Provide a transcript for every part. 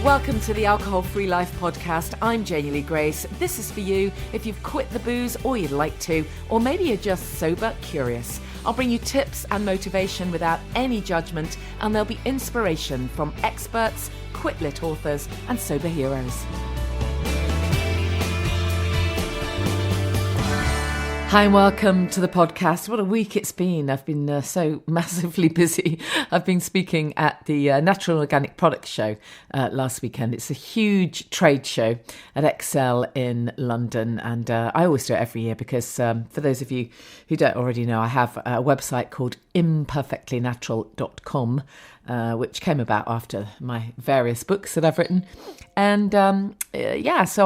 Welcome to the Alcohol Free Life podcast. I'm Janey Lee Grace. This is for you if you've quit the booze or you'd like to, or maybe you're just sober curious. I'll bring you tips and motivation without any judgment, and there'll be inspiration from experts, quit-lit authors, and sober heroes. Hi and welcome to the podcast. What a week it's been. I've been so massively busy. I've been speaking at the Natural and Organic Products Show last weekend. It's a huge trade show at Excel in London, and I always do it every year because for those of you who don't already know, I have a website called imperfectlynatural.com, which came about after my various books that I've written. And so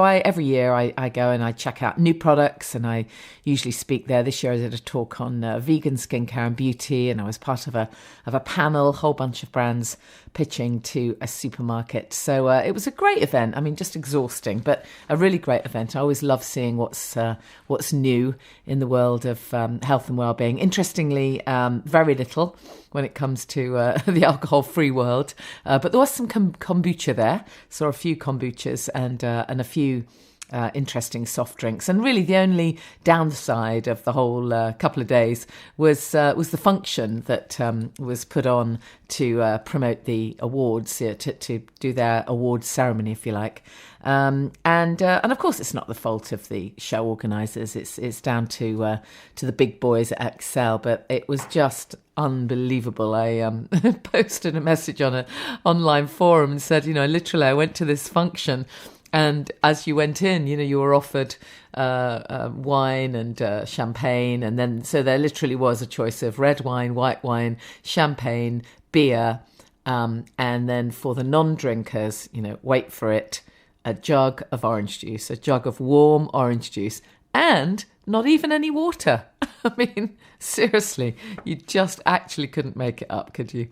every year I go and I check out new products, and I usually speak there. This year I did a talk on vegan skincare and beauty, and I was part of a panel, whole bunch of brands pitching to a supermarket. So it was a great event. I mean, just exhausting, but a really great event. I always love seeing what's new in the world of health and well-being. Interestingly, very little when it comes to the alcohol-free world, but there was some kombucha there. Saw a few kombuchas and a few interesting soft drinks. And really, the only downside of the whole couple of days was the function that was put on to promote the awards, to do their awards ceremony, if you like. And of course, it's not the fault of the show organisers. It's down to the big boys at Excel. But it was just unbelievable. I posted a message on an online forum and said, literally, I went to this function, and as you went in, you were offered wine and champagne, and then so there literally was a choice of red wine, white wine, champagne, beer, and then for the non-drinkers, wait for it, a jug of orange juice, a jug of warm orange juice, and not even any water. I mean, seriously, you just actually couldn't make it up, could you?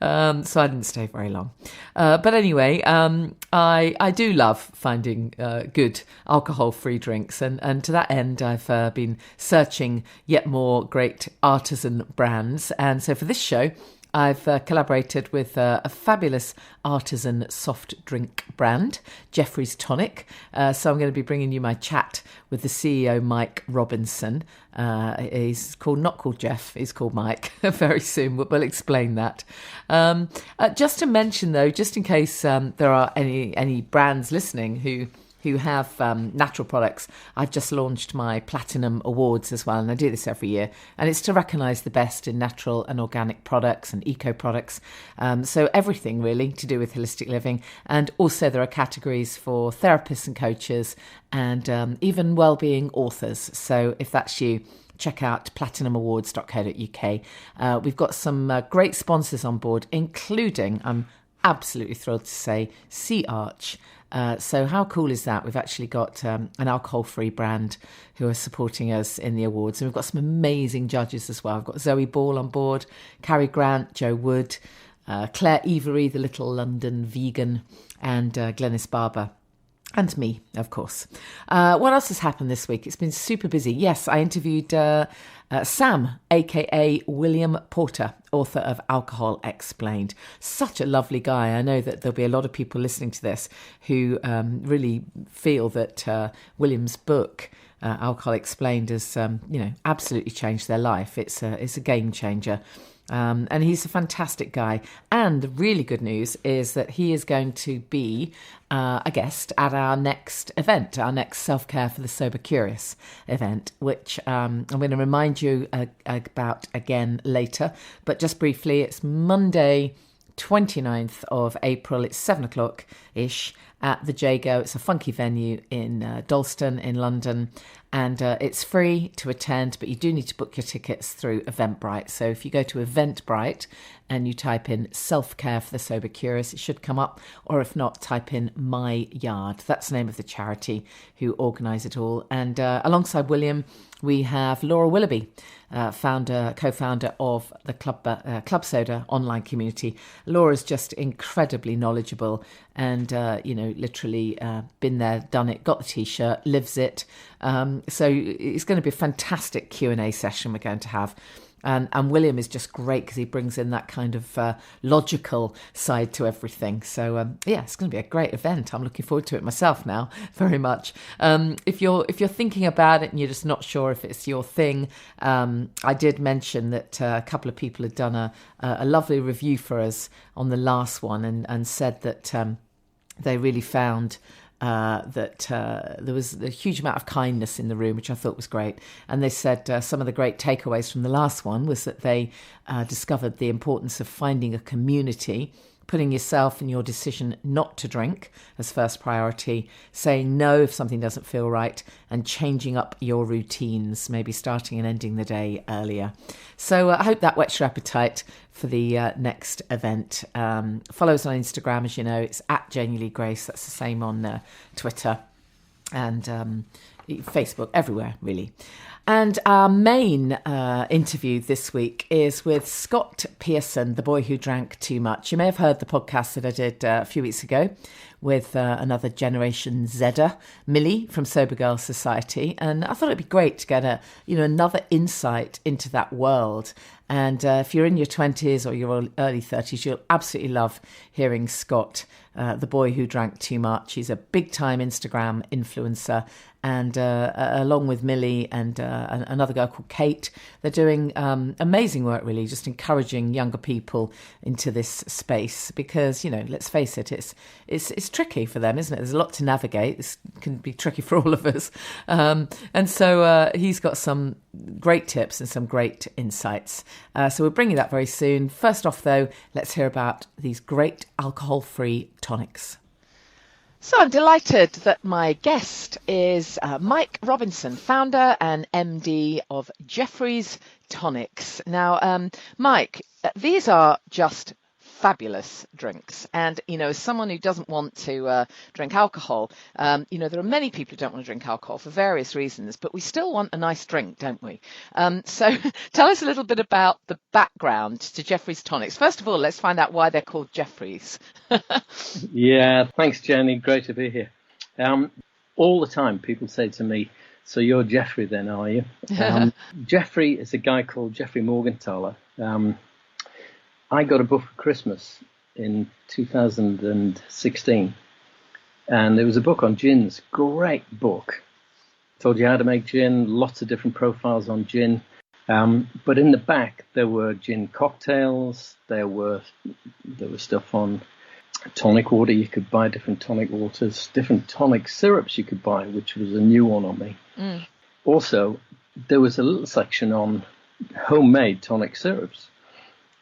So I didn't stay very long. But anyway, I do love finding good alcohol-free drinks. And to that end, I've been searching yet more great artisan brands. And so for this show, I've collaborated with a fabulous artisan soft drink brand, Jeffrey's Tonic. So I'm going to be bringing you my chat with the CEO, Mike Robinson. He's not called Jeff, he's called Mike very soon. We'll explain that. Just to mention, though, just in case there are any brands listening who have natural products, I've just launched my Platinum Awards as well, and I do this every year, and it's to recognise the best in natural and organic products and eco products, so everything really to do with holistic living. And also there are categories for therapists and coaches, and even wellbeing authors. So if that's you, check out platinumawards.co.uk. We've got some great sponsors on board, including, I'm absolutely thrilled to say, Sea Arch. So how cool is that? We've actually got an alcohol-free brand who are supporting us in the awards. And we've got some amazing judges as well. I've got Zoe Ball on board, Carrie Grant, Joe Wood, Claire Every, the little London vegan, and Glenys Barber. And me, of course. What else has happened this week? It's been super busy. Yes, I interviewed Sam, a.k.a. William Porter, author of Alcohol Explained. Such a lovely guy. I know that there'll be a lot of people listening to this who really feel that William's book, Alcohol Explained, has absolutely changed their life. It's a game changer. And he's a fantastic guy. And the really good news is that he is going to be a guest at our next event, our next Self-Care for the Sober Curious event, which I'm going to remind you about again later. But just briefly, it's Monday, 29th of April. It's 7 o'clock-ish at the Jago. It's a funky venue in Dalston in London. And it's free to attend, but you do need to book your tickets through Eventbrite. So if you go to Eventbrite and you type in Self-Care for the Sober Curious, it should come up. Or if not, type in My Yard. That's the name of the charity who organise it all. And alongside William, we have Laura Willoughby, co-founder of the Club Soda online community. Laura's just incredibly knowledgeable and, literally been there, done it, got the T-shirt, lives it. So it's going to be a fantastic Q&A session we're going to have. And William is just great because he brings in that kind of logical side to everything. So it's going to be a great event. I'm looking forward to it myself now, very much. If you're thinking about it and you're just not sure if it's your thing, I did mention that a couple of people had done a lovely review for us on the last one and said that they really found that there was a huge amount of kindness in the room, which I thought was great. And they said some of the great takeaways from the last one was that they discovered the importance of finding a community, putting yourself and your decision not to drink as first priority, saying no if something doesn't feel right, and changing up your routines, maybe starting and ending the day earlier. So I hope that whets your appetite for the next event. Follow us on Instagram, as you know, it's at Janey Lee Grace. That's the same on Twitter and Facebook, everywhere, really. And our main interview this week is with Scott Pearson, the boy who drank too much. You may have heard the podcast that I did a few weeks ago with another Generation Zedder, Millie from Sober Girl Society. And I thought it'd be great to get another insight into that world. And if you're in your 20s or your early 30s, you'll absolutely love hearing Scott, the boy who drank too much. He's a big-time Instagram influencer. And along with Millie and another girl called Kate, they're doing amazing work, really, just encouraging younger people into this space because, let's face it, it's tricky for them, isn't it? There's a lot to navigate. This can be tricky for all of us. And so he's got some great tips and some great insights. So we'll bring you that very soon. First off, though, let's hear about these great alcohol-free tonics. So I'm delighted that my guest is Mike Robinson, founder and MD of Jeffrey's Tonics. Now, Mike, these are just fabulous drinks. And, as someone who doesn't want to drink alcohol, there are many people who don't want to drink alcohol for various reasons, but we still want a nice drink, don't we? So tell us a little bit about the background to Jeffrey's Tonics. First of all, let's find out why they're called Jeffrey's. Yeah, thanks, Janey. Great to be here. All the time people say to me, so you're Jeffrey then, are you? Jeffrey is a guy called Jeffrey Morgenthaler. I got a book for Christmas in 2016, and it was a book on gins. Great book. Told you how to make gin, lots of different profiles on gin. But in the back, there were gin cocktails. There was stuff on tonic water. You could buy different tonic waters, different tonic syrups you could buy, which was a new one on me. Mm. Also, there was a little section on homemade tonic syrups.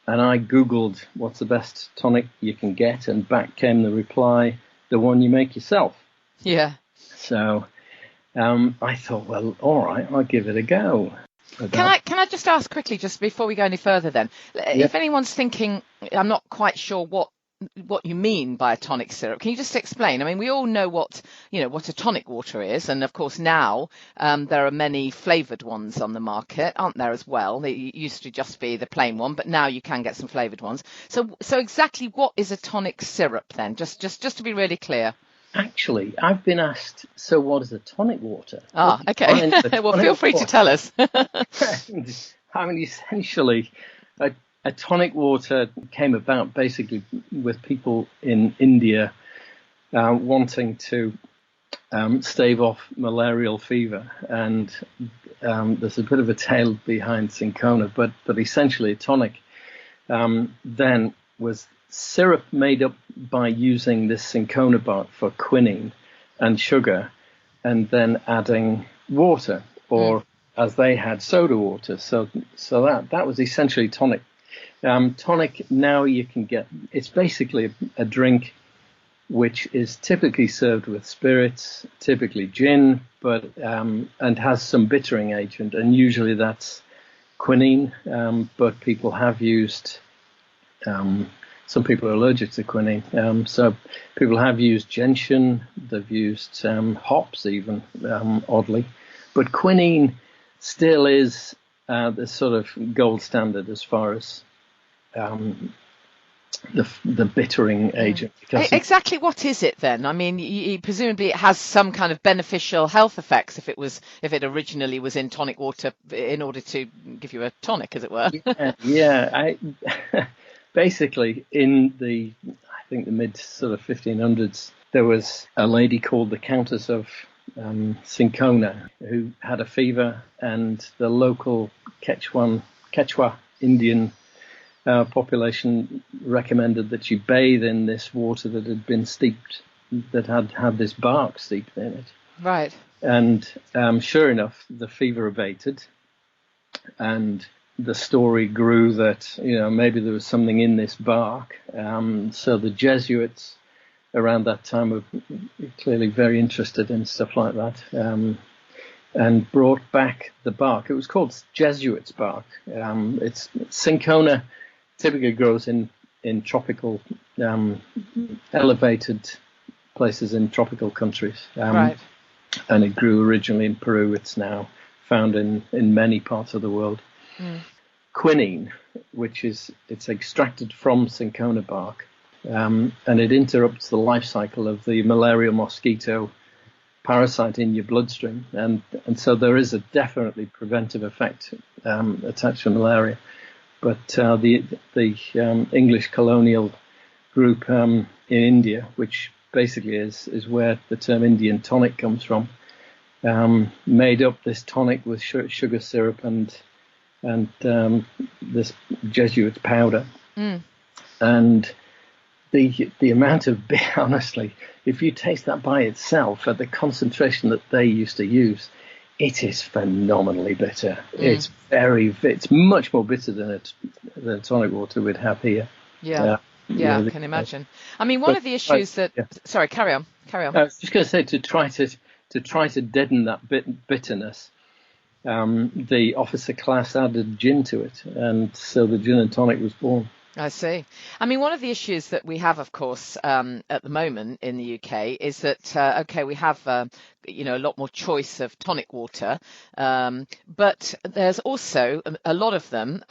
And I Googled what's the best tonic you can get, and back came the reply, the one you make yourself. Yeah. So I thought, well, all right, I'll give it a go. Can I just ask quickly, just before we go any further then, if anyone's thinking, I'm not quite sure what you mean by a tonic syrup, can you just explain? I mean, we all know what a tonic water is, and of course now there are many flavoured ones on the market, aren't there, as well? They used to just be the plain one, but now you can get some flavoured ones. So exactly what is a tonic syrup then? Just to be really clear. Actually, I've been asked, so what is a tonic water? Ah, okay. Well, feel free to tell us. I mean, essentially, a tonic water came about basically with people in India wanting to stave off malarial fever. And there's a bit of a tale behind cinchona, but essentially a tonic then was syrup made up by using this cinchona bark for quinine and sugar, and then adding water, or as they had, soda water. So that was essentially tonic. Tonic now you can get, it's basically a drink which is typically served with spirits, typically gin, but and has some bittering agent, and usually that's quinine, but people have used some people are allergic to quinine, so people have used gentian, they've used hops even, oddly, but quinine still is the sort of gold standard as far as the bittering agent. Because exactly, what is it then? I mean, presumably it has some kind of beneficial health effects if it originally was in tonic water in order to give you a tonic, as it were. Yeah. Basically, in I think the mid sort of 1500s, there was a lady called the Countess of Sincona who had a fever, and the local Quechua Indian population recommended that you bathe in this water that had been steeped, that had this bark steeped in it. Right. And sure enough, the fever abated, and the story grew that maybe there was something in this bark. So the Jesuits around that time were clearly very interested in stuff like that, and brought back the bark. It was called Jesuits bark. It's Cinchona typically grows in tropical, elevated places in tropical countries. Right. And it grew originally in Peru. It's now found in many parts of the world. Quinine, it's extracted from cinchona bark, and it interrupts the life cycle of the malarial mosquito parasite in your bloodstream, and so there is a definitely preventive effect attached to malaria. But the English colonial group in India, which basically is where the term Indian tonic comes from, made up this tonic with sugar syrup and this Jesuit powder. And the amount of honestly, if you taste that by itself at the concentration that they used to use, it is phenomenally bitter. It's much more bitter than the tonic water we'd have here. Yeah, I can imagine. I mean, one of the issues sorry, carry on. I was just going to say, to try to deaden that bitterness, the officer class added gin to it, and so the gin and tonic was born. I see. I mean, one of the issues that we have, of course, at the moment in the UK is that, we have, a lot more choice of tonic water, but there's also a lot of them,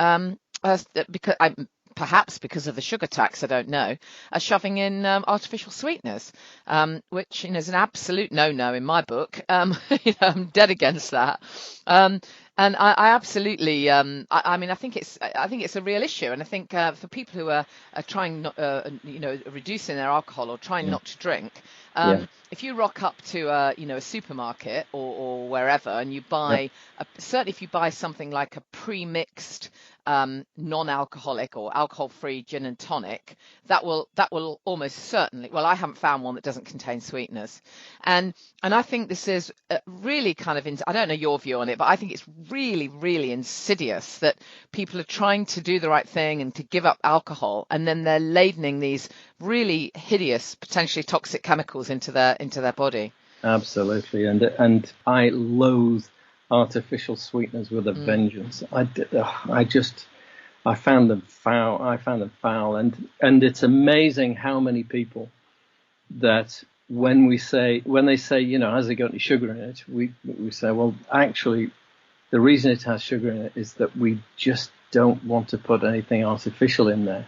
perhaps because of the sugar tax, I don't know, are shoving in artificial sweeteners, which is an absolute no-no in my book. I'm dead against that. And I absolutely, I think it's a real issue, and I think for people who are trying, reducing their alcohol or trying not to drink, if you rock up to a supermarket or wherever, and you buy, certainly if you buy something like a pre-mixed non-alcoholic or alcohol-free gin and tonic, that will almost certainly. Well, I haven't found one that doesn't contain sweeteners, and I think this is really kind of. I don't know your view on it, but I think it's really, really insidious that people are trying to do the right thing and to give up alcohol, and then they're ladening these really hideous, potentially toxic chemicals into their body. Absolutely, and I loathe artificial sweeteners with a vengeance. I found them foul, and it's amazing how many people that when they say, has it got any sugar in it, we say, well, actually, the reason it has sugar in it is that we just don't want to put anything artificial in there.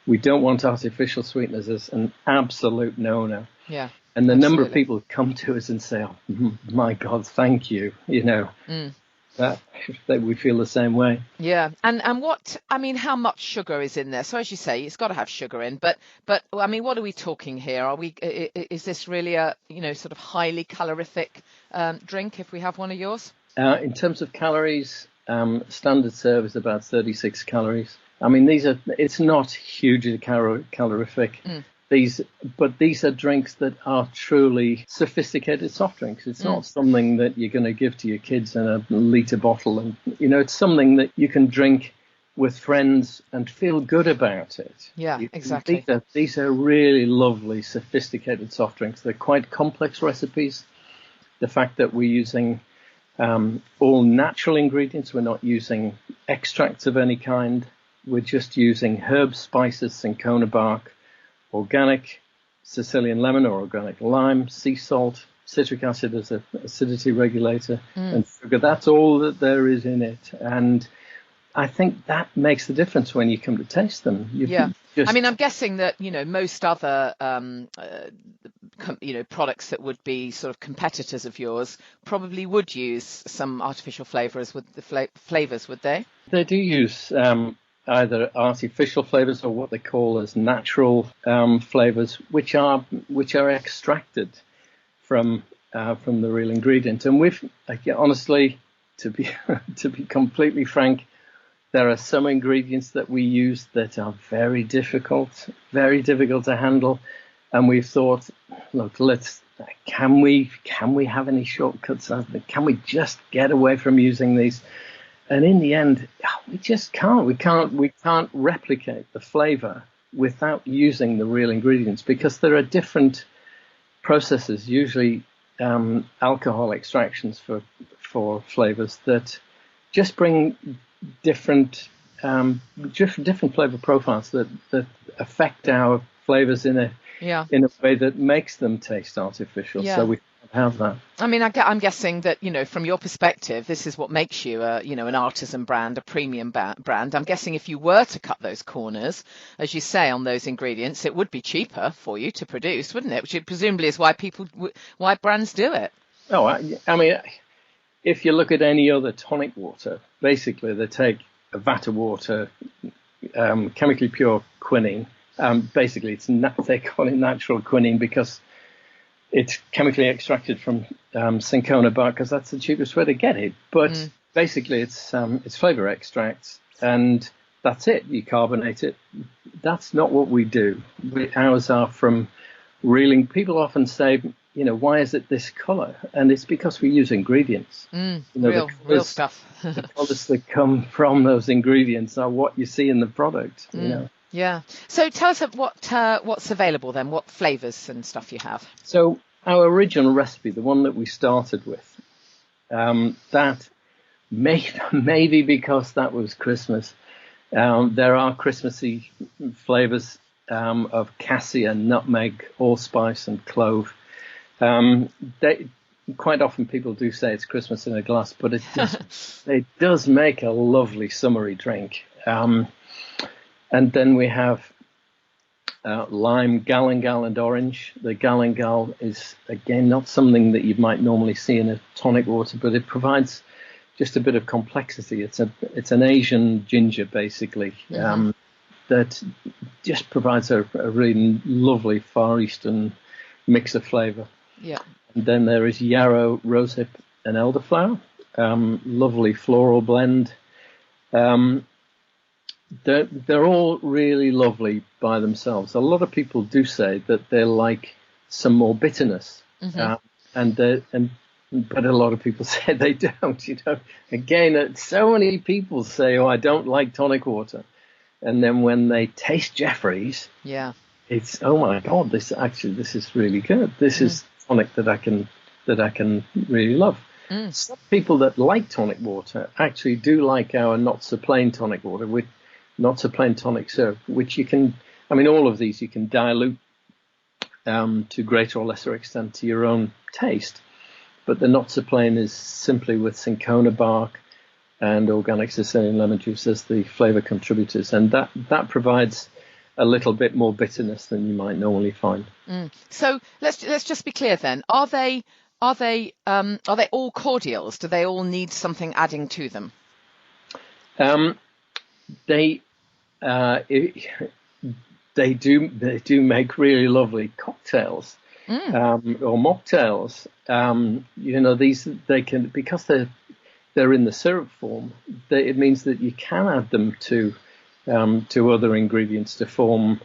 We don't want artificial sweeteners as an absolute no-no. Yeah. And the number of people come to us and say, oh, my God, thank you, that we feel the same way. Yeah. And how much sugar is in there? So as you say, it's got to have sugar in, but I mean, what are we talking here? Is this really a, sort of highly calorific drink if we have one of yours? In terms of calories, standard serve is about 36 calories. I mean, it's not hugely calorific. These are drinks that are truly sophisticated soft drinks. It's not something that you're going to give to your kids in a litre bottle. And, it's something that you can drink with friends and feel good about it. Yeah, exactly. These are really lovely, sophisticated soft drinks. They're quite complex recipes. The fact that we're using all natural ingredients, we're not using extracts of any kind. We're just using herbs, spices, cinchona bark, organic Sicilian lemon or organic lime, sea salt, citric acid as an acidity regulator, and sugar. That's all that there is in it. And I think that makes the difference when you come to taste them. I mean, I'm guessing that, most other, products that would be sort of competitors of yours probably would use some artificial flavors with the flavors, would they? They do use either artificial flavors or what they call as natural flavors, which are extracted from the real ingredient. And honestly, to be to be completely frank, there are some ingredients that we use that are very difficult to handle, and we've thought, look, can we have any shortcuts? Can we just get away from using these? And in the end, we just can't. We can't replicate the flavor without using the real ingredients, because there are different processes, usually alcohol extractions for flavors, that just bring different flavor profiles that affect our flavors in a way that makes them taste artificial. So we can't have that. I mean, I'm guessing that, from your perspective, this is what makes you an artisan brand, a premium brand. I'm guessing if you were to cut those corners, as you say, on those ingredients, it would be cheaper for you to produce, wouldn't it? Which presumably is why brands do it. Oh, I mean, if you look at any other tonic water, basically they take a vat of water, chemically pure quinine. Basically, they call it natural quinine because it's chemically extracted from cinchona bark, because that's the cheapest way to get it. But basically, it's flavor extracts, and that's it. You carbonate it. That's not what we do. Ours are from reeling. People often say, why is it this color? And it's because we use ingredients. Real stuff. The colors that come from those ingredients are what you see in the product. Yeah. So tell us what's available then. What flavors and stuff you have? So our original recipe, the one that we started with, that maybe because that was Christmas, there are Christmassy flavors of cassia, nutmeg, allspice, and clove. Quite often people do say it's Christmas in a glass, but it does make a lovely summery drink. And then we have lime, galangal, and orange. The galangal is, again, not something that you might normally see in a tonic water, but it provides just a bit of complexity. It's an Asian ginger, basically, that just provides a really lovely Far Eastern mix of flavor. Yeah. And then there is yarrow, rosehip, and elderflower. Lovely floral blend. They're all really lovely by themselves. A lot of people do say that they like some more bitterness, but a lot of people say they don't. Again, so many people say, "Oh, I don't like tonic water," and then when they taste Jeffrey's, it's, oh my God, this is really good. This is tonic that I can really love. Some people that like tonic water actually do like our not so plain tonic water with not so plain tonic syrup, which you can, all of these you can dilute to greater or lesser extent to your own taste. But the not so plain is simply with cinchona bark and organic Sicilian lemon juice as the flavor contributors, and that provides a little bit more bitterness than you might normally find. So let's just be clear then. Are they all cordials? Do they all need something adding to them? They do make really lovely cocktails or mocktails. They can, because they're in the syrup form. It means that you can add them to other ingredients to form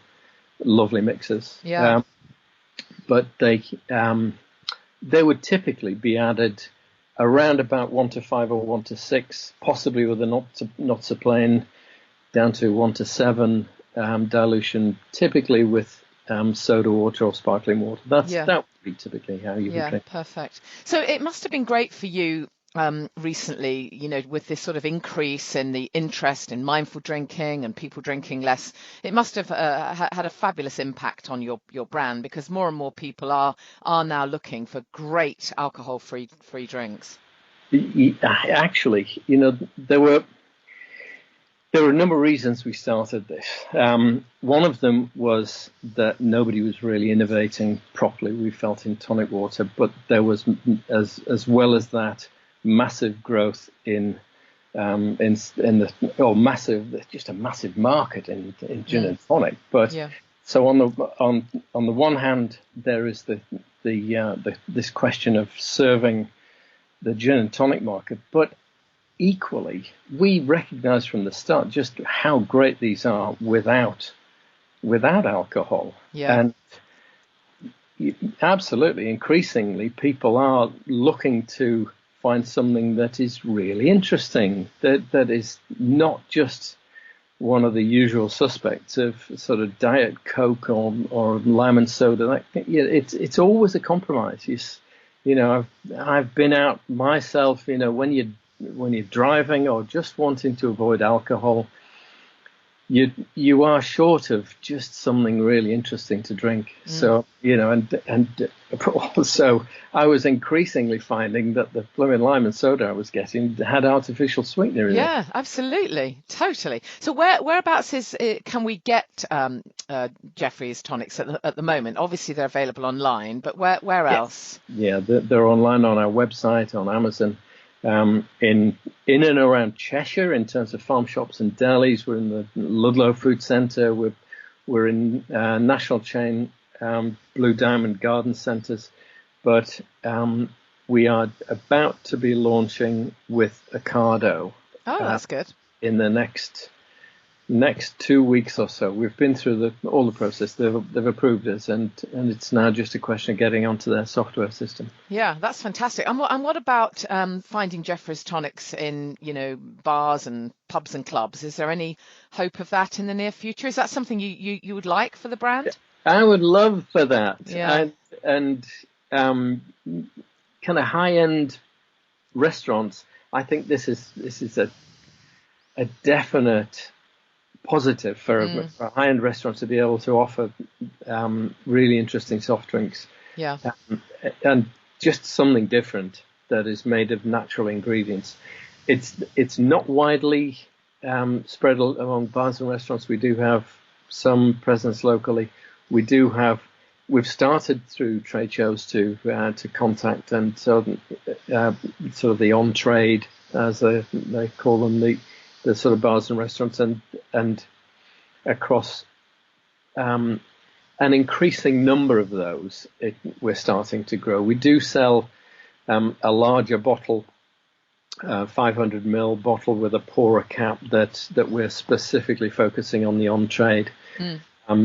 lovely mixes. But they would typically be added around about 1 to 5 or 1 to 6, possibly with a not so plain down to 1 to 7 dilution, typically with soda water or sparkling water. That would be typically how you would drink. Perfect. So it must have been great for you recently, with this sort of increase in the interest in mindful drinking and people drinking less. It must have had a fabulous impact on your brand, because more and more people are now looking for great alcohol-free drinks. Actually, there were There were a number of reasons we started this. One of them was that nobody was really innovating properly, we felt, in tonic water, but there was, as well as that, massive growth in just a massive market in gin and tonic. But so on the one hand, there is this question of serving the gin and tonic market, but equally, we recognized from the start just how great these are without alcohol. Yeah. And absolutely, increasingly, people are looking to find something that is really interesting, that is not just one of the usual suspects of sort of Diet Coke or lemon soda. It's always a compromise. I've been out myself. When you're driving or just wanting to avoid alcohol, you are short of just something really interesting to drink. So and also I was increasingly finding that the blooming lime and soda I was getting had artificial sweetener in it. Yeah, absolutely, totally. So whereabouts can we get Jeffrey's tonics at the moment? Obviously they're available online, but where else? Yeah, they're online on our website, on Amazon. In and around Cheshire, in terms of farm shops and delis, we're in the Ludlow Food Centre. We're in national chain Blue Diamond Garden Centres, but we are about to be launching with Ocado. Oh, that's good. In the next 2 weeks or so. We've been through all the process. They've approved us, and it's now just a question of getting onto their software system. Yeah, that's fantastic. And what about finding Jeffrey's tonics in bars and pubs and clubs? Is there any hope of that in the near future? Is that something you would like for the brand? I would love for that. Yeah. And kind of high-end restaurants, I think this is a definite positive for high-end restaurants to be able to offer really interesting soft drinks. Yeah. And just something different that is made of natural ingredients. It's not widely spread among bars and restaurants. We do have some presence locally. We've started through trade shows to contact and sort of the on-trade, as they call them, the sort of bars and restaurants, and across an increasing number of those, we're starting to grow. We do sell a larger bottle, 500 ml bottle with a poorer cap that we're specifically focusing on the on-trade,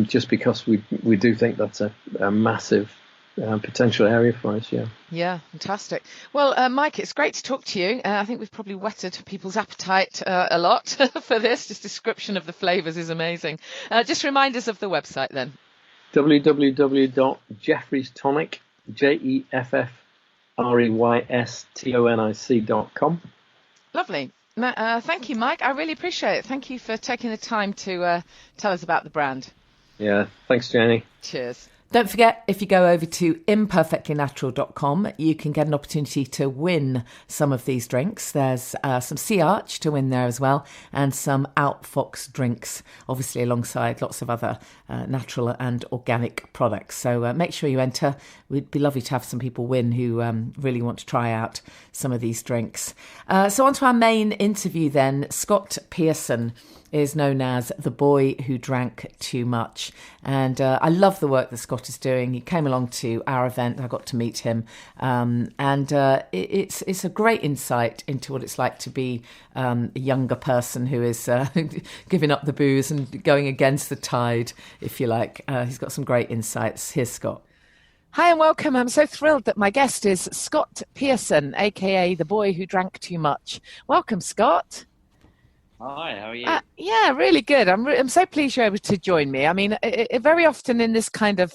just because we do think that's a massive potential area for us. Yeah, fantastic. Well, Mike, it's great to talk to you. I think we've probably whetted people's appetite a lot for this. This description of the flavours is amazing. Just remind us of the website then. www.jeffreystonic, JEFFREYSTONIC.com. Lovely. Thank you, Mike. I really appreciate it. Thank you for taking the time to tell us about the brand. Yeah, thanks, Janey. Cheers. Don't forget, if you go over to imperfectlynatural.com, you can get an opportunity to win some of these drinks. There's some Sea Arch to win there as well, and some Outfox drinks, obviously alongside lots of other natural and organic products. So make sure you enter. It'd be lovely to have some people win who really want to try out some of these drinks. So on to our main interview then. Scott Pearson is known as the boy who drank too much. And I love the work that Scott is doing. He came along to our event. I got to meet him. It's a great insight into what it's like to be a younger person who is giving up the booze and going against the tide, if you like. He's got some great insights. Here's Scott. Hi and welcome. I'm so thrilled that my guest is Scott Pearson, a.k.a. the boy who drank too much. Welcome, Scott. Hi, how are you? Yeah, really good. I'm so pleased you're able to join me. I mean, very often in this kind of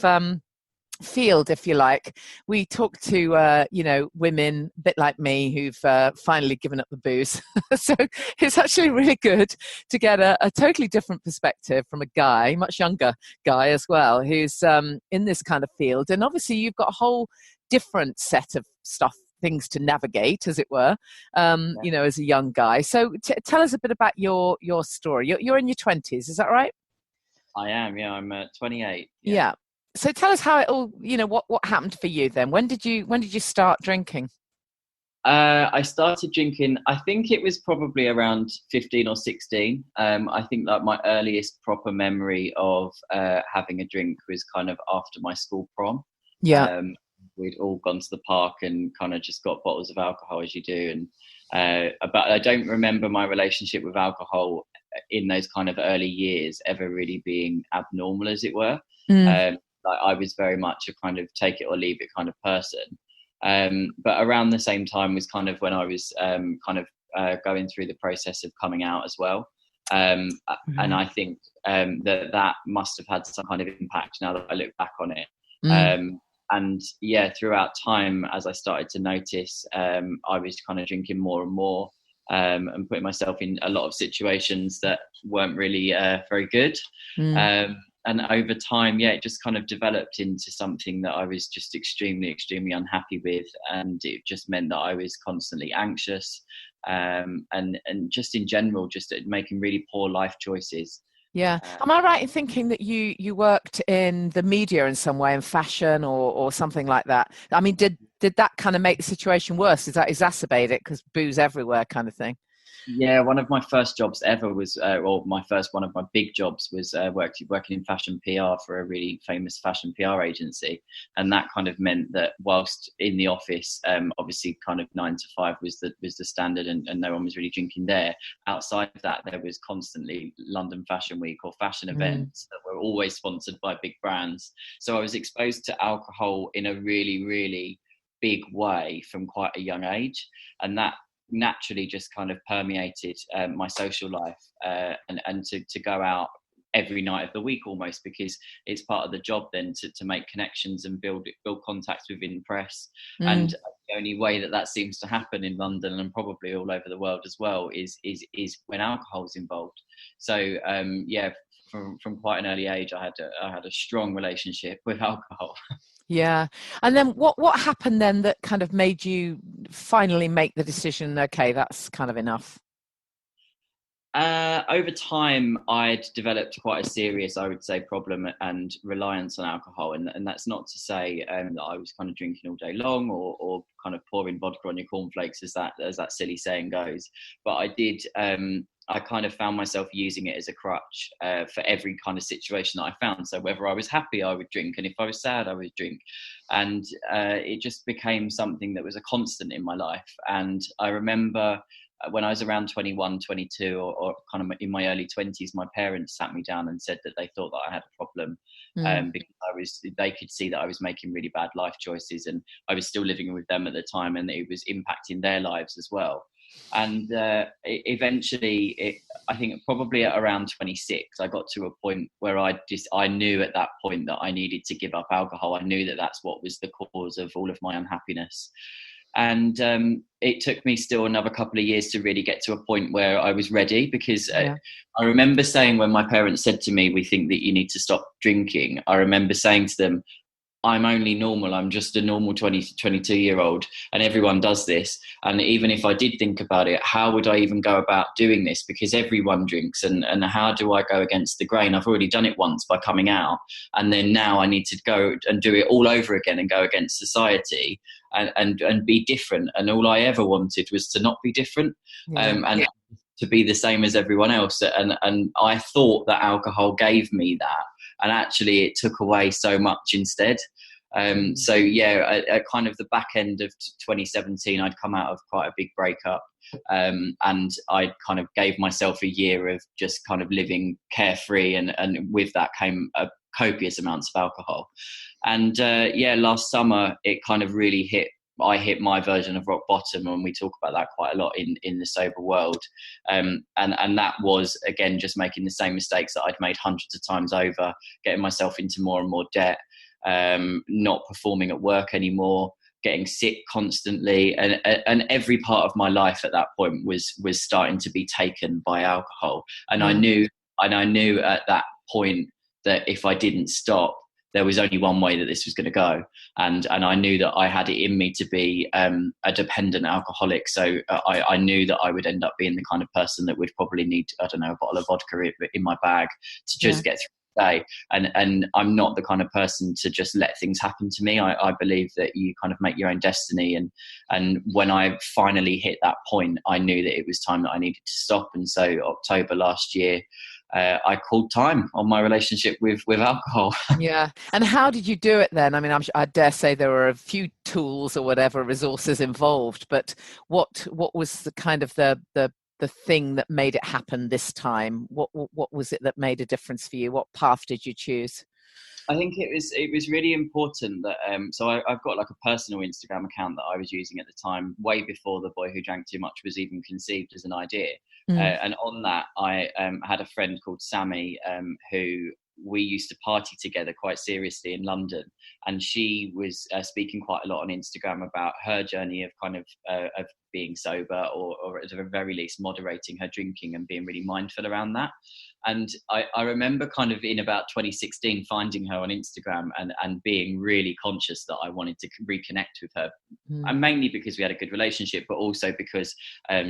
field, if you like, we talk to women a bit like me who've finally given up the booze. So it's actually really good to get a totally different perspective from a guy, much younger guy as well, who's in this kind of field. And obviously you've got a whole different set of stuff things to navigate, as it were, you know, as a young guy. So tell us a bit about your story. You're in your 20s, is that right? I am, yeah. I'm 28. Yeah. So tell us how it all, you know, what happened for you then? When did you start drinking? I started drinking, I think it was probably around 15 or 16. I think like my earliest proper memory of having a drink was kind of after my school prom. Yeah. We'd all gone to the park and kind of just got bottles of alcohol, as you do. But I don't remember my relationship with alcohol in those kind of early years ever really being abnormal, as it were. Like I was very much a kind of take it or leave it kind of person. But around the same time was kind of when I was going through the process of coming out as well. And I think that must have had some kind of impact now that I look back on it. And yeah, throughout time, as I started to notice, I was kind of drinking more and more, and putting myself in a lot of situations that weren't really very good. And over time, yeah, it just kind of developed into something that I was just extremely, extremely unhappy with. And it just meant that I was constantly anxious, and just in general, just making really poor life choices. Yeah. Am I right in thinking that you worked in the media in some way, in fashion or something like that? I mean, did that kind of make the situation worse? Did that exacerbate it because booze everywhere kind of thing? Yeah, one of my first jobs ever was, one of my big jobs was working in fashion PR for a really famous fashion PR agency. And that kind of meant that whilst in the office, obviously kind of 9 to 5 was the standard, and no one was really drinking there. Outside of that, there was constantly London Fashion Week or fashion events that were always sponsored by big brands. So I was exposed to alcohol in a really, really big way from quite a young age. And that naturally just kind of permeated my social life, and to go out every night of the week almost, because it's part of the job then to make connections and build contacts within press. And the only way that seems to happen in London and probably all over the world as well is when alcohol is involved. So yeah, from quite an early age, I had a strong relationship with alcohol. Yeah. And then what happened then that kind of made you finally make the decision, okay, that's kind of enough? Over time, I'd developed quite a serious, I would say, problem and reliance on alcohol. And that's not to say that I was kind of drinking all day long or kind of pouring vodka on your cornflakes, as that silly saying goes. But I did, I kind of found myself using it as a crutch for every kind of situation that I found. So whether I was happy, I would drink. And if I was sad, I would drink. And it just became something that was a constant in my life. And I remember when I was around 21, 22, or kind of in my early 20s, my parents sat me down and said that they thought that I had a problem, because they could see that I was making really bad life choices, and I was still living with them at the time, and it was impacting their lives as well. And eventually, I think probably at around 26, I got to a point where I knew at that point that I needed to give up alcohol. I knew that that's what was the cause of all of my unhappiness. And it took me still another couple of years to really get to a point where I was ready, because I remember saying, when my parents said to me, we think that you need to stop drinking, I remember saying to them, I'm only normal. I'm just a normal 22-year-old, and everyone does this. And even if I did think about it, how would I even go about doing this? Because everyone drinks, and how do I go against the grain? I've already done it once by coming out, and then now I need to go and do it all over again and go against society and be different. And all I ever wanted was to not be different, and to be the same as everyone else. And I thought that alcohol gave me that, and actually it took away so much instead. So yeah, at kind of the back end of 2017, I'd come out of quite a big breakup, and I kind of gave myself a year of just kind of living carefree, and with that came copious amounts of alcohol. And yeah, last summer it kind of really I hit my version of rock bottom, and we talk about that quite a lot in the sober world. And that was, again, just making the same mistakes that I'd made hundreds of times over, getting myself into more and more debt, not performing at work anymore, getting sick constantly. And every part of my life at that point was starting to be taken by alcohol. And I knew at that point that if I didn't stop, there was only one way that this was going to go, and I knew that I had it in me to be a dependent alcoholic. So I knew that I would end up being the kind of person that would probably need, I don't know, a bottle of vodka in my bag to just get through the day. And I'm not the kind of person to just let things happen to me. I believe that you kind of make your own destiny. And when I finally hit that point, I knew that it was time that I needed to stop. And so October last year, I called time on my relationship with alcohol. Yeah. And how did you do it then? I mean, I dare say there were a few tools or whatever resources involved, but what was the kind of the thing that made it happen this time? What was it that made a difference for you? What path did you choose? I think it was really important that so I've got like a personal Instagram account that I was using at the time, way before The Boy Who Drank Too Much was even conceived as an idea. And on that, I had a friend called Sammy who we used to party together quite seriously in London, and she was speaking quite a lot on Instagram about her journey of kind of being sober, or at the very least moderating her drinking and being really mindful around that. And I remember kind of in about 2016 finding her on Instagram and being really conscious that I wanted to reconnect with her, and mainly because we had a good relationship, but also because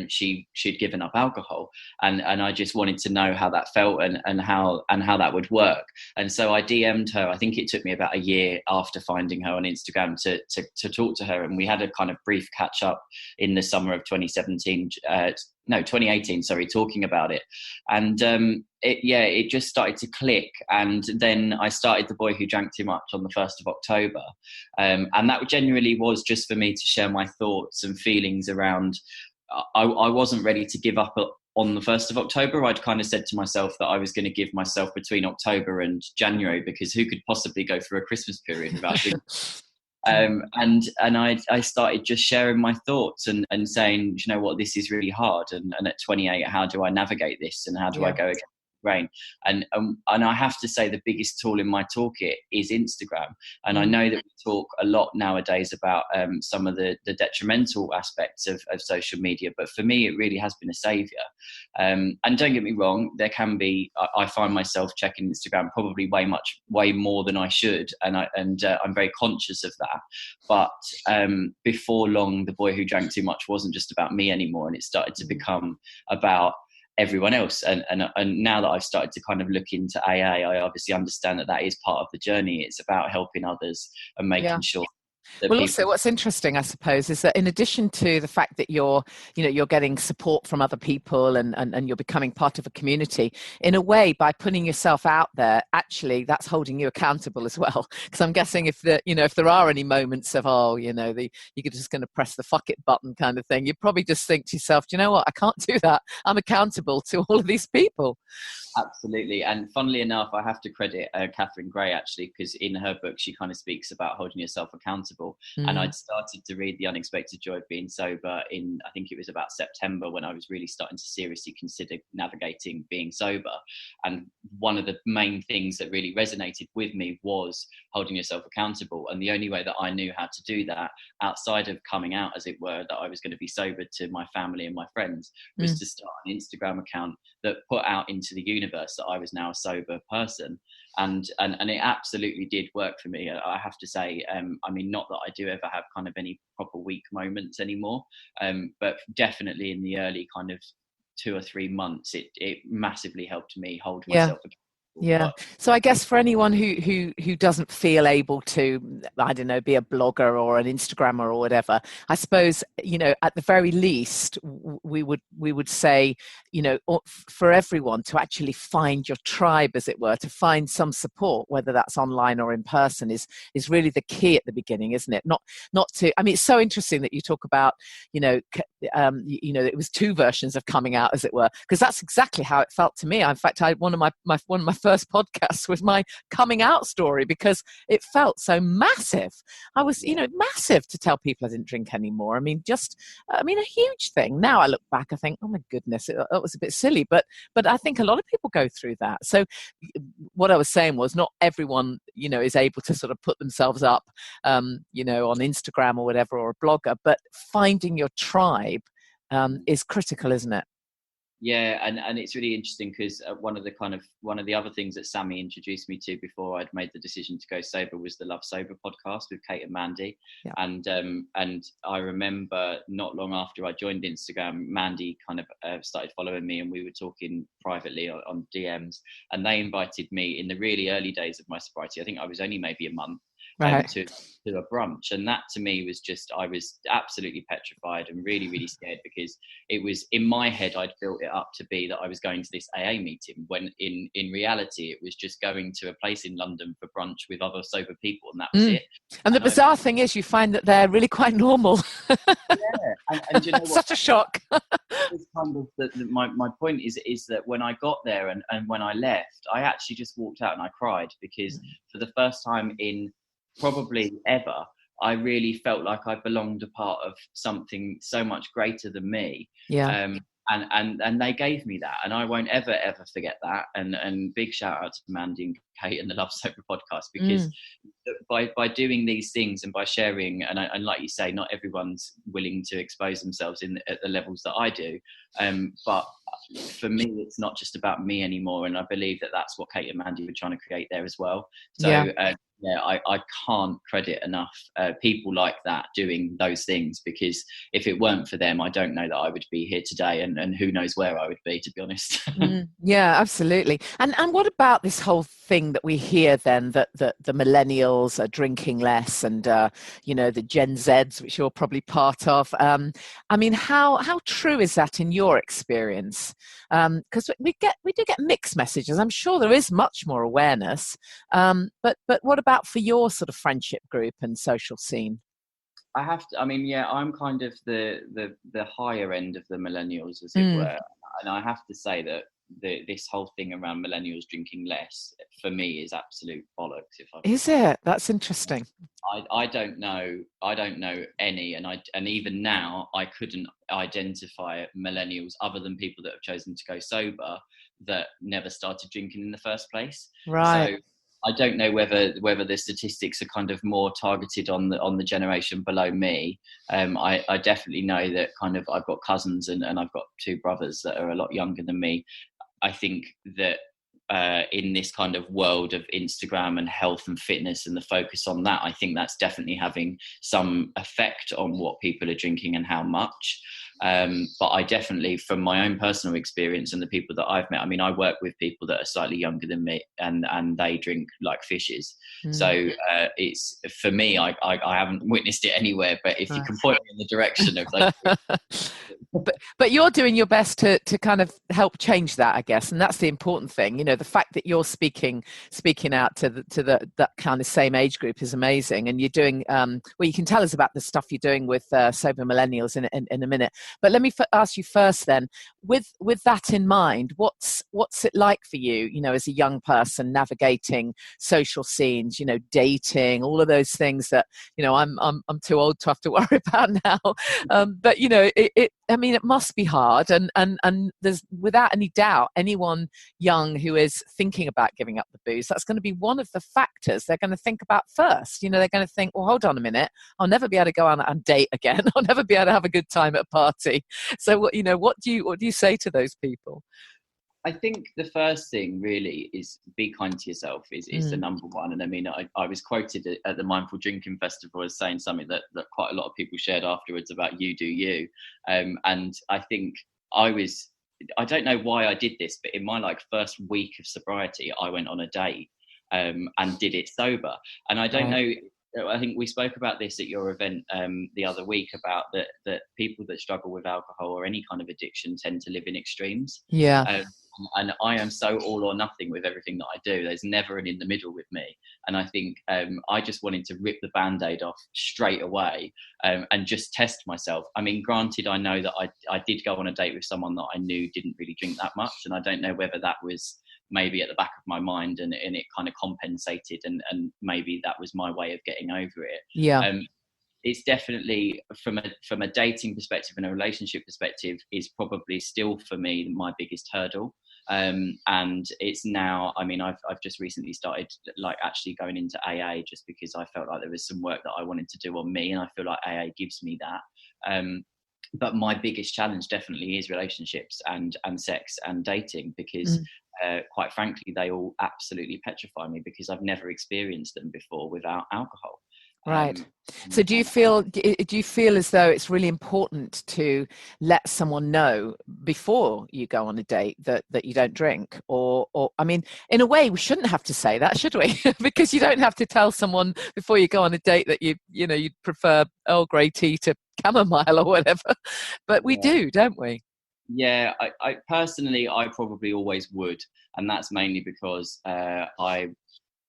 she'd given up alcohol, and I just wanted to know how that felt and how that would work. And so I DM'd her. I think it took me about a year after finding her on Instagram to talk to her, and we had a kind of brief catch up in the summer of 2018, sorry, talking about it. And it just started to click. And then I started The Boy Who Drank Too Much on the 1st of October. And that genuinely was just for me to share my thoughts and feelings around, I wasn't ready to give up on the 1st of October. I'd kind of said to myself that I was going to give myself between October and January, because who could possibly go through a Christmas period without drinking? And I started just sharing my thoughts and saying, you know what, this is really hard. And at 28, how do I navigate this? And how do I go against the grain? And I have to say the biggest tool in my toolkit is Instagram. And I know that we talk a lot nowadays about some of the detrimental aspects of social media, but for me, it really has been a savior. And don't get me wrong, there can be, I find myself checking Instagram probably way more than I should. And I'm very conscious of that. But before long, The Boy Who Drank Too Much wasn't just about me anymore. And it started to become about everyone else. And now that I've started to kind of look into AA, I obviously understand that is part of the journey. It's about helping others and making sure that well, also what's interesting, I suppose, is that in addition to the fact that you're getting support from other people and you're becoming part of a community, in a way, by putting yourself out there, actually that's holding you accountable as well. Because I'm guessing if there are any moments of you're just going to press the fuck it button kind of thing, you probably just think to yourself, do you know what, I can't do that. I'm accountable to all of these people. Absolutely. And funnily enough, I have to credit Catherine Gray, actually, because in her book, she kind of speaks about holding yourself accountable. And I'd started to read The Unexpected Joy of Being Sober in, I think it was about September, when I was really starting to seriously consider navigating being sober. And one of the main things that really resonated with me was holding yourself accountable. And the only way that I knew how to do that, outside of coming out, as it were, that I was going to be sober to my family and my friends, was to start an Instagram account that put out into the universe that I was now a sober person. And it absolutely did work for me. I have to say, I mean, not that I do ever have kind of any proper weak moments anymore, but definitely in the early kind of 2 or 3 months, it massively helped me hold myself accountable. Yeah. So I guess for anyone who doesn't feel able to, I don't know, be a blogger or an Instagrammer or whatever, I suppose, at the very least, we would say, for everyone to actually find your tribe, as it were, to find some support, whether that's online or in person, is really the key at the beginning, isn't it? Not to, I mean, it's so interesting that you talk about, it was 2 versions of coming out, as it were, because that's exactly how it felt to me. In fact, one of my first podcasts was my coming out story, because it felt so massive. I was, massive to tell people I didn't drink anymore. I mean, a huge thing. Now I look back, I think, oh my goodness, it was a bit silly, but I think a lot of people go through that. So what I was saying was, not everyone, is able to sort of put themselves up, on Instagram or whatever, or a blogger, but finding your tribe is critical, isn't it? Yeah, and it's really interesting because one of the other things that Sammy introduced me to before I'd made the decision to go sober was the Love Sober podcast with Kate and Mandy. Yeah. And I remember not long after I joined Instagram, Mandy kind of started following me, and we were talking privately on DMs, and they invited me in the really early days of my sobriety. I think I was only maybe a month. Right. To a brunch, and that to me was just, I was absolutely petrified and really, really scared, because it was in my head I'd built it up to be that I was going to this AA meeting, when in reality it was just going to a place in London for brunch with other sober people, and that was it. And the bizarre thing is, you find that they're really quite normal. Yeah, and you know what? Such a shock. It's kind of my point is that when I got there and when I left, I actually just walked out and I cried, because for the first time in probably ever, I really felt like I belonged a part of something so much greater than me. Yeah. And they gave me that, and I won't ever forget that. And big shout out to Mandy and Kate and the Love Sober podcast, because by doing these things and by sharing, and like you say, not everyone's willing to expose themselves at the levels that I do, but for me it's not just about me anymore, and I believe that that's what Kate and Mandy were trying to create there as well. So I can't credit enough people like that doing those things, because if it weren't for them, I don't know that I would be here today, and who knows where I would be, to be honest. Yeah, absolutely. And what about this whole thing that we hear then, that the millennials are drinking less, and the Gen Zs, which you're probably part of. I mean, how true is that in your experience? Because we do get mixed messages. I'm sure there is much more awareness, but what about for your sort of friendship group and social scene? I'm kind of the higher end of the millennials, as it were, and I have to say that this whole thing around millennials drinking less, for me, is absolute bollocks. Is it? That's interesting. I don't know any, and even now I couldn't identify millennials other than people that have chosen to go sober that never started drinking in the first place. Right. So I don't know whether the statistics are kind of more targeted on the generation below me. I definitely know that kind of I've got cousins and I've got two brothers that are a lot younger than me. I think that in this kind of world of Instagram and health and fitness and the focus on that, I think that's definitely having some effect on what people are drinking and how much. But I definitely, from my own personal experience and the people that I've met, I mean, I work with people that are slightly younger than me, and they drink like fishes. So it's, for me, I haven't witnessed it anywhere, but if you can point me in the direction of those but you're doing your best to kind of help change that, I guess, and that's the important thing. The fact that you're speaking out to that kind of same age group is amazing, and you're doing you can tell us about the stuff you're doing with sober millennials in a minute. But let me ask you first then, with that in mind, what's it like for you, as a young person navigating social scenes, dating, all of those things that I'm too old to have to worry about now. But it must be hard, and there's, without any doubt, anyone young who is thinking about giving up the booze, that's going to be one of the factors they're going to think about first. They're going to think, well, hold on a minute, I'll never be able to go on a date again. I'll never be able to have a good time at a party. So what do you say to those people? I think the first thing really is be kind to yourself is the number one. And I mean, I was quoted at the Mindful Drinking Festival as saying something that quite a lot of people shared afterwards about you do you. And I think I don't know why I did this, but in my first week of sobriety, I went on a date and did it sober. And I don't know, I think we spoke about this at your event the other week, about that people that struggle with alcohol or any kind of addiction tend to live in extremes. Yeah. And I am so all or nothing with everything that I do. There's never an in the middle with me. And I think I just wanted to rip the Band-Aid off straight away and just test myself. I mean, granted, I know that I did go on a date with someone that I knew didn't really drink that much. And I don't know whether that was maybe at the back of my mind and it kind of compensated, and maybe that was my way of getting over it. Yeah. It's definitely, from a dating perspective and a relationship perspective, is probably still for me my biggest hurdle. And it's now, I mean, I've just recently started actually going into AA, just because I felt like there was some work that I wanted to do on me, and I feel like AA gives me that. but my biggest challenge definitely is relationships and sex and dating, because quite frankly, they all absolutely petrify me because I've never experienced them before without alcohol. Right. So do you feel as though it's really important to let someone know before you go on a date that you don't drink? Or I mean, in a way, we shouldn't have to say that, should we? Because you don't have to tell someone before you go on a date that you'd prefer Earl Grey tea to chamomile or whatever. But we do, don't we? Yeah, I personally, I probably always would. And that's mainly because I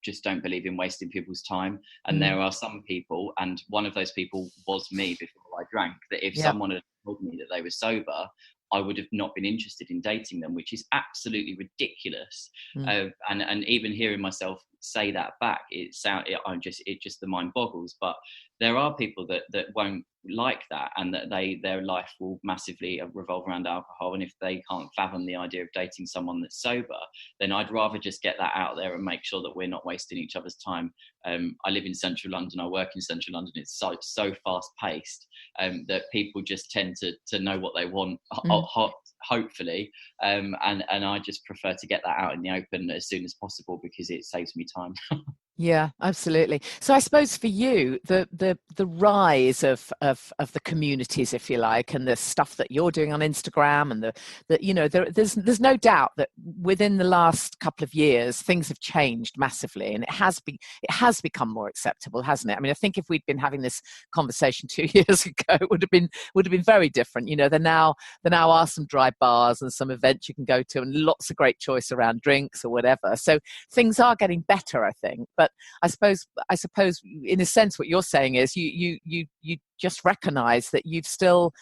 just don't believe in wasting people's time. And there are some people, and one of those people was me before I drank, that if someone had told me that they were sober, I would have not been interested in dating them, which is absolutely ridiculous. And even hearing myself say that back, it just the mind boggles. But there are people that won't like that, and that their life will massively revolve around alcohol. And if they can't fathom the idea of dating someone that's sober, then I'd rather just get that out there and make sure that we're not wasting each other's time. I live in central London. I work in central London. It's so fast paced that people just tend to know what they want, hopefully. And I just prefer to get that out in the open as soon as possible because it saves me time. Yeah, absolutely. So I suppose for you, the rise of the communities, if you like, and the stuff that you're doing on Instagram, and there's no doubt that within the last couple of years things have changed massively, and it has become more acceptable, hasn't it? I mean, I think if we'd been having this conversation 2 years ago, it would have been very different. There now are some dry bars and some events you can go to, and lots of great choice around drinks or whatever. So things are getting better, I think. But I suppose, in a sense, what you're saying is you just recognise that you've still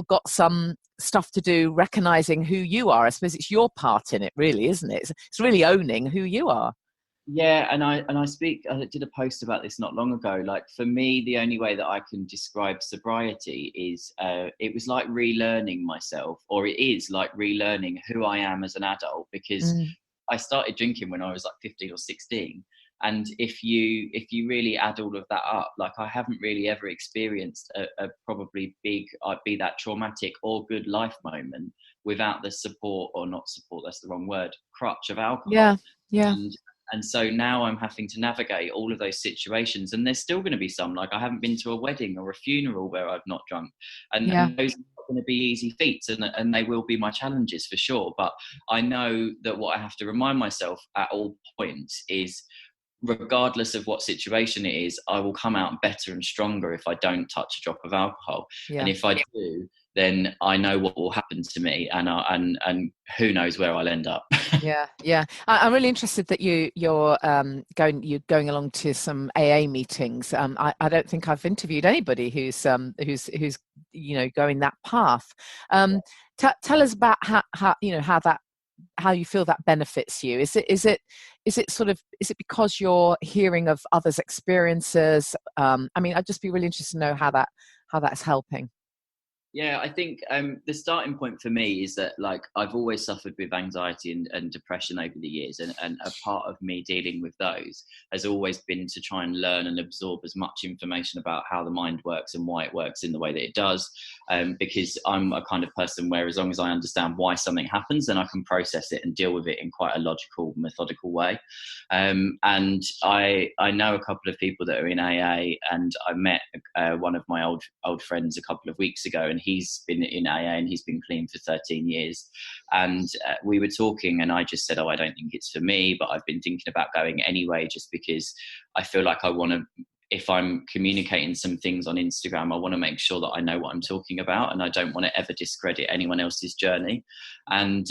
got some stuff to do, recognising who you are. I suppose it's your part in it, really, isn't it? It's really owning who you are. Yeah, and I did a post about this not long ago. Like, for me, the only way that I can describe sobriety is it was like relearning myself, or it is like relearning who I am as an adult, because I started drinking when I was like 15 or 16. And if you really add all of that up, like, I haven't really ever experienced a probably big, be that traumatic or good life moment without the support, or not support, that's the wrong word, crutch of alcohol. Yeah. And so now I'm having to navigate all of those situations, and there's still going to be some, like, I haven't been to a wedding or a funeral where I've not drunk, and those are not going to be easy feats, and they will be my challenges for sure. But I know that what I have to remind myself at all points is, regardless of what situation it is, I will come out better and stronger if I don't touch a drop of alcohol. And if I do, then I know what will happen to me, and who knows where I'll end up. Yeah. I'm really interested that you're going along to some AA meetings. I don't think I've interviewed anybody who's going that path. Tell us about how you feel that benefits you. Is it because you're hearing of others' experiences? I mean, I'd just be really interested to know how that's helping. Yeah, I think the starting point for me is that, like, I've always suffered with anxiety and depression over the years, and a part of me dealing with those has always been to try and learn and absorb as much information about how the mind works and why it works in the way that it does, because I'm a kind of person where, as long as I understand why something happens, then I can process it and deal with it in quite a logical, methodical way. And I know a couple of people that are in AA, and I met one of my old friends a couple of weeks ago, and he's been in AA and he's been clean for 13 years. And we were talking, and I just said, I don't think it's for me, but I've been thinking about going anyway, just because I feel like I want to, if I'm communicating some things on Instagram, I want to make sure that I know what I'm talking about, and I don't want to ever discredit anyone else's journey. And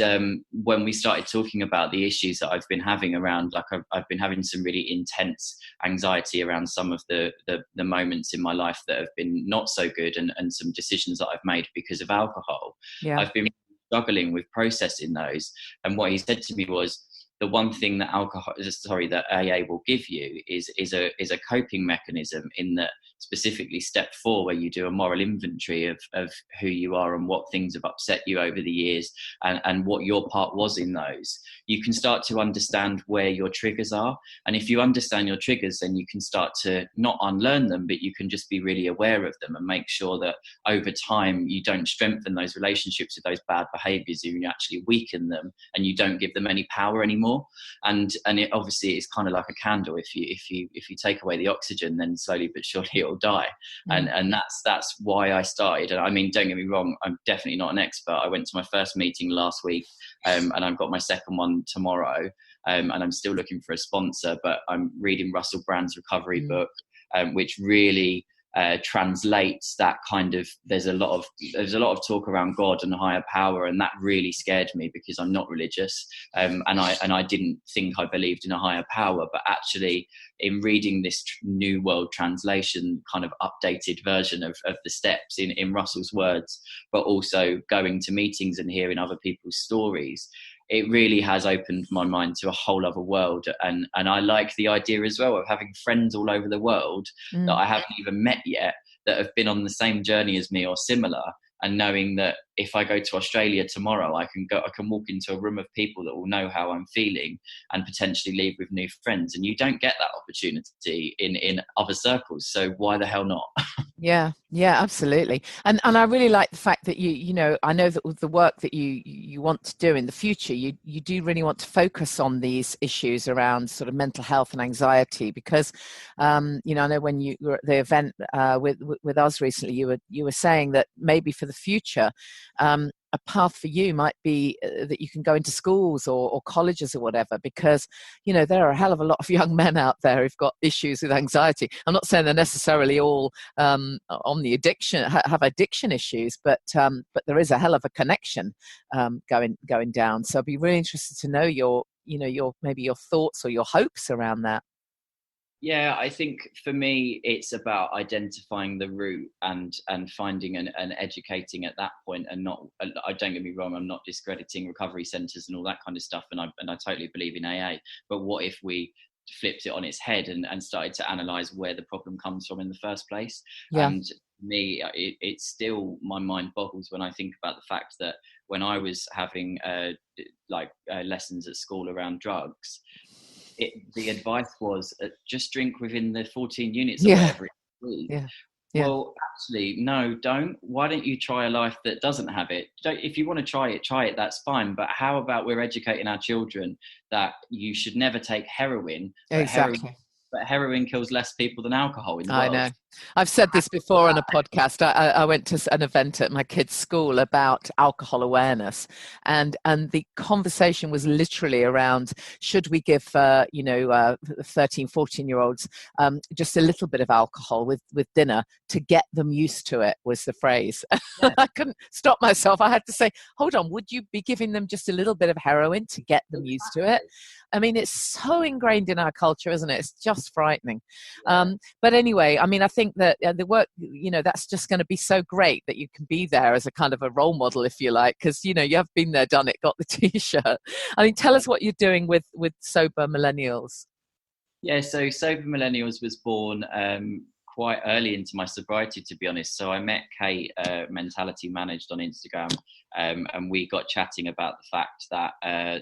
when we started talking about the issues that I've been having around, like, I've been having some really intense anxiety around some of the moments in my life that have been not so good, and some decisions that I've made because of alcohol. I've been struggling with processing those. And what he said to me was, the one thing that AA will give you is a coping mechanism, in that specifically step 4, where you do a moral inventory of who you are and what things have upset you over the years, and what your part was in those, you can start to understand where your triggers are. And if you understand your triggers, then you can start to not unlearn them, but you can just be really aware of them and make sure that over time you don't strengthen those relationships with those bad behaviors, and you actually weaken them and you don't give them any power anymore. And it obviously is kind of like a candle. If you take away the oxygen, then slowly but surely it'll die. And that's why I started. And I mean, don't get me wrong, I'm definitely not an expert. I went to my first meeting last week, and I've got my second one tomorrow, and I'm still looking for a sponsor, but I'm reading Russell Brand's recovery book, which really translates that kind of, there's a lot of talk around God and higher power, and that really scared me because I'm not religious, and I didn't think I believed in a higher power. But actually, in reading this New World Translation kind of updated version of the steps in Russell's words, but also going to meetings and hearing other people's stories, it really has opened my mind to a whole other world. And I like the idea as well of having friends all over the world that I haven't even met yet, that have been on the same journey as me or similar, and knowing that if I go to Australia tomorrow, I can walk into a room of people that will know how I'm feeling and potentially leave with new friends. And you don't get that opportunity in other circles. So why the hell not? Yeah, absolutely. And I really like the fact that you know, I know that with the work that you want to do in the future, you do really want to focus on these issues around sort of mental health and anxiety, because you know, I know when you were at the event with us recently, you were saying that maybe for the future, a path for you might be that you can go into schools or colleges or whatever, because, you know, there are a hell of a lot of young men out there who've got issues with anxiety. I'm not saying they're necessarily all on the addiction, have addiction issues, but there is a hell of a connection going down. So I'd be really interested to know your maybe your thoughts or your hopes around that. Yeah, I think for me, it's about identifying the root and finding and educating at that point, and not. I don't get me wrong, I'm not discrediting recovery centres and all that kind of stuff, and I totally believe in AA. But what if we flipped it on its head and started to analyse where the problem comes from in the first place? Yeah. And me, it's still, my mind boggles when I think about the fact that when I was having lessons at school around drugs, the advice was just drink within the 14 units or whatever it is. Yeah. Well, actually, no, don't. Why don't you try a life that doesn't have it? If you want to try it, that's fine. But how about we're educating our children that you should never take heroin? Exactly. But heroin kills less people than alcohol in the world. I know. I've said this before on a podcast. I went to an event at my kids' school about alcohol awareness, and the conversation was literally around, should we give 13, 14-year-olds just a little bit of alcohol with dinner to get them used to it, was the phrase. Yeah. I couldn't stop myself. I had to say, hold on, would you be giving them just a little bit of heroin to get them used to it? I mean, it's so ingrained in our culture, isn't it? It's just frightening. But anyway, I mean, I think that the work, you know, that's just going to be so great that you can be there as a kind of a role model, if you like, because, you know, you have been there, done it, got the T-shirt. I mean, tell us what you're doing with Sober Millennials. Yeah, so Sober Millennials was born quite early into my sobriety, to be honest. So I met Kate, Mentality Managed, on Instagram, and we got chatting about the fact that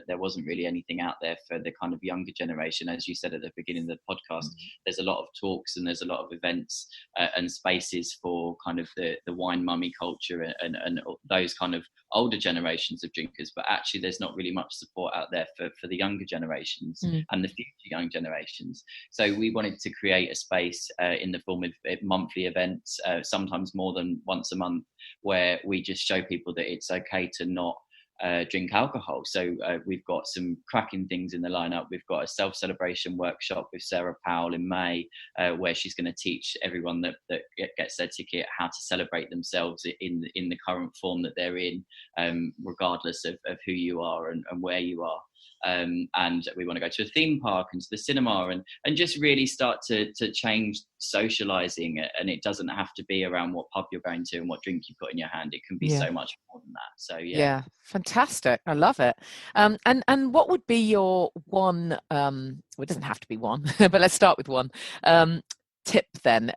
there wasn't really anything out there for the kind of younger generation. As you said at the beginning of the podcast, there's a lot of talks and there's a lot of events and spaces for kind of the wine mummy culture and those kind of older generations of drinkers, but actually there's not really much support out there for the younger generations and the future young generations. So we wanted to create a space in the form of monthly events, sometimes more than once a month, where we just show people that it's okay to not drink alcohol. So we've got some cracking things in the lineup. We've got a self-celebration workshop with Sarah Powell in May, where she's going to teach everyone that gets their ticket how to celebrate themselves in the current form that they're in, regardless of who you are and where you are. And we want to go to a theme park and to the cinema and just really start to change socializing. And it doesn't have to be around what pub you're going to and what drink you've got in your hand. It can be so much more than that. So yeah, fantastic. I love it. And what would be your one? Well, it doesn't have to be one, but let's start with one. tip then,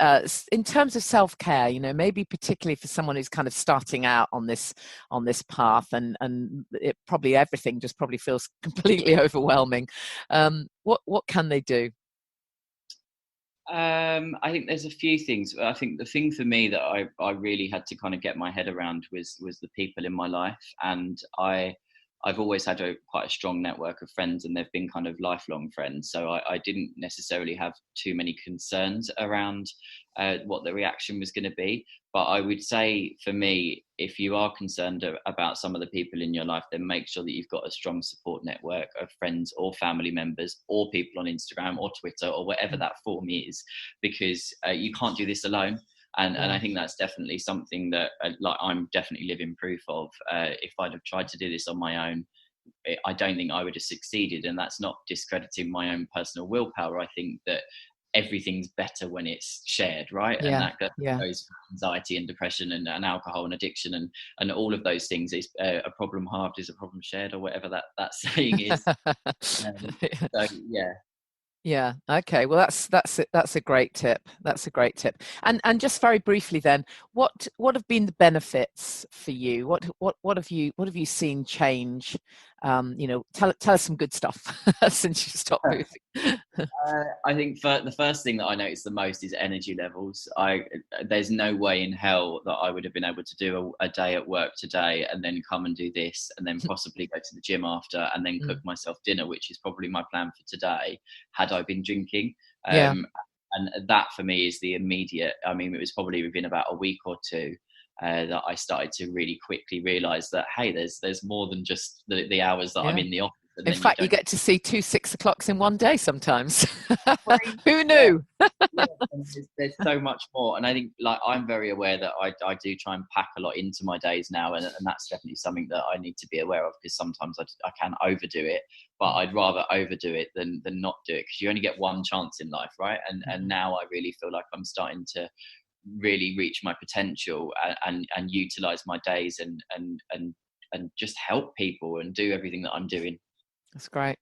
in terms of self-care, maybe particularly for someone who's kind of starting out on this path, and it probably everything just probably feels completely overwhelming. What can they do? I think there's a few things. I think the thing for me that I really had to kind of get my head around was the people in my life, and I've always had quite a strong network of friends, and they've been kind of lifelong friends. So I didn't necessarily have too many concerns around what the reaction was going to be. But I would say, for me, if you are concerned about some of the people in your life, then make sure that you've got a strong support network of friends or family members or people on Instagram or Twitter or whatever that form is, because you can't do this alone. And I think that's definitely something that I'm definitely living proof of. If I'd have tried to do this on my own, I don't think I would have succeeded. And that's not discrediting my own personal willpower. I think that everything's better when it's shared, right? And that goes for anxiety and depression and alcohol and addiction and all of those things. Is a problem halved is a problem shared, or whatever that saying is. So yeah. Yeah. Okay. Well, that's a great tip. That's a great tip. And just very briefly then, what have been the benefits for you? What have you seen change? Tell us some good stuff since you stopped moving. I think the first thing that I noticed the most is energy levels. There's no way in hell that I would have been able to do a day at work today and then come and do this and then possibly go to the gym after and then cook myself dinner, which is probably my plan for today, had I been drinking. And that for me is the immediate. I mean, it was probably within about a week or two that I started to really quickly realise that, hey, there's more than just the hours that I'm in the office. In fact, you get to see 2 6 o'clocks in one day sometimes. Who knew? There's so much more. And I think I'm very aware that I do try and pack a lot into my days now. And that's definitely something that I need to be aware of, because sometimes I can overdo it. But I'd rather overdo it than not do it, because you only get one chance in life, right? And now I really feel like I'm starting to really reach my potential and utilize my days and just help people and do everything that I'm doing. That's great.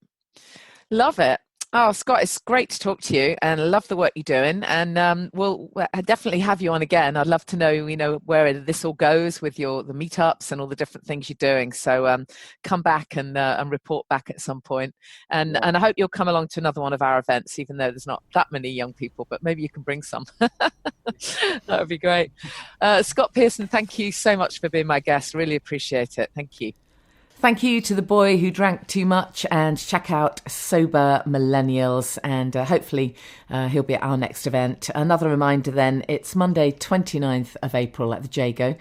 Love it. Oh, Scott, it's great to talk to you, and I love the work you're doing. And we'll definitely have you on again. I'd love to know, where this all goes with the meetups and all the different things you're doing. So come back and report back at some point. And I hope you'll come along to another one of our events, even though there's not that many young people, but maybe you can bring some. That would be great. Scott Pearson, thank you so much for being my guest. Really appreciate it. Thank you. Thank you to the boy who drank too much, and check out Sober Millennials, and hopefully he'll be at our next event. Another reminder then, it's Monday 29th of April at the Jago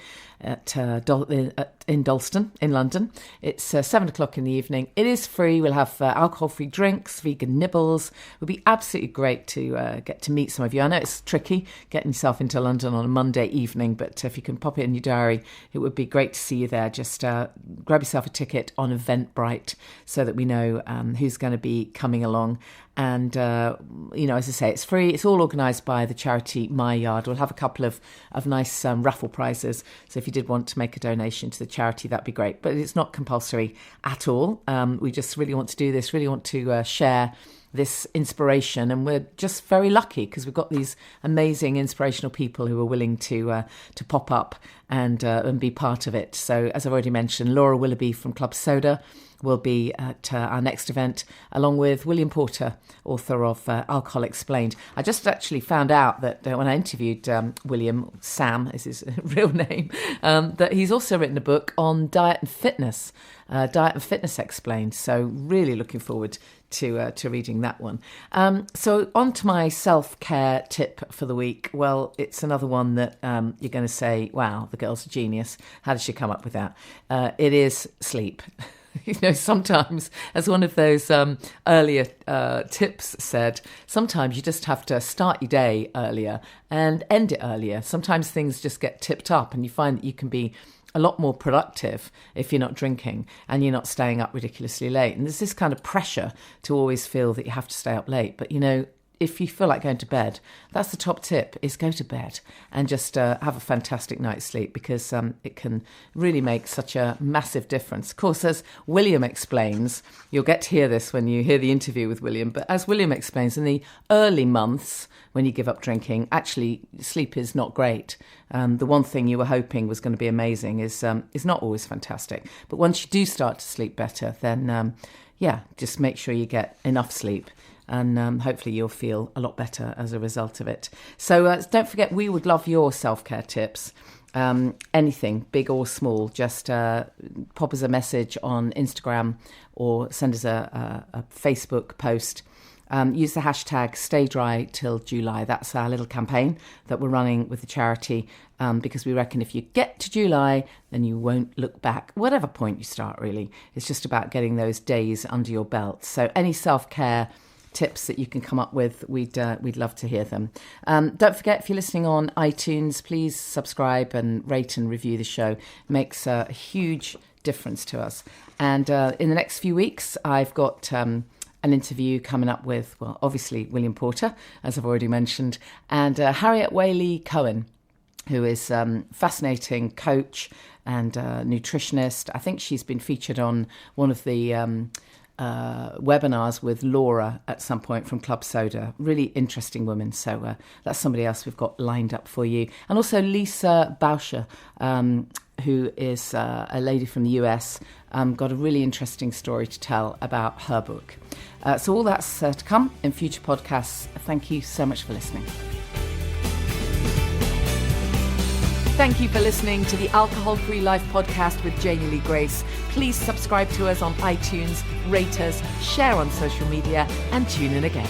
in Dalston in London. It's 7 o'clock in the evening. It is free. We'll have alcohol-free drinks, vegan nibbles. It'll be absolutely great to get to meet some of you. I know it's tricky getting yourself into London on a Monday evening, but if you can pop it in your diary, it would be great to see you there. Just grab yourself a ticket on Eventbrite so that we know who's going to be coming along. And, as I say, it's free. It's all organised by the charity My Yard. We'll have a couple of nice raffle prizes. So if you did want to make a donation to the charity, that'd be great. But it's not compulsory at all. We just really want to do this, really want to share this inspiration. And we're just very lucky because we've got these amazing, inspirational people who are willing to pop up and be part of it. So as I've already mentioned, Laura Willoughby from Club Soda will be at our next event, along with William Porter, author of Alcohol Explained. I just actually found out that when I interviewed William, Sam is his real name, that he's also written a book on diet and fitness Explained. So really looking forward to reading that one. So on to my self-care tip for the week. Well, it's another one that you're going to say, wow, the girl's a genius. How did she come up with that? It is sleep. Sometimes, as one of those earlier tips said, sometimes you just have to start your day earlier and end it earlier. Sometimes things just get tipped up and you find that you can be a lot more productive if you're not drinking and you're not staying up ridiculously late. And there's this kind of pressure to always feel that you have to stay up late. But, if you feel like going to bed, that's the top tip, is go to bed and just have a fantastic night's sleep, because it can really make such a massive difference. Of course, as William explains, you'll get to hear this when you hear the interview with William, but as William explains, in the early months when you give up drinking, actually sleep is not great. The one thing you were hoping was going to be amazing is not always fantastic. But once you do start to sleep better, then just make sure you get enough sleep, and hopefully you'll feel a lot better as a result of it. So don't forget, we would love your self-care tips. Anything, big or small, just pop us a message on Instagram or send us a Facebook post. Use the hashtag Stay Dry Till July. That's our little campaign that we're running with the charity, because we reckon if you get to July, then you won't look back. Whatever point you start, really. It's just about getting those days under your belt. So any self-care tips that you can come up with, we'd love to hear them. Don't forget, if you're listening on iTunes, please subscribe and rate and review the show. It makes a huge difference to us. And in the next few weeks, I've got an interview coming up with, well, obviously William Porter, as I've already mentioned, and Harriet Whaley Cohen, who is fascinating coach and nutritionist. I think she's been featured on one of the webinars with Laura at some point from Club Soda. Really interesting woman. So that's somebody else we've got lined up for you. And also Lisa Bauscher, who is a lady from the US, got a really interesting story to tell about her book. So all that's to come in future podcasts. Thank you so much for listening. Thank you for listening to the Alcohol Free Life podcast with Janey Lee Grace. Please subscribe to us on iTunes, rate us, share on social media, and tune in again.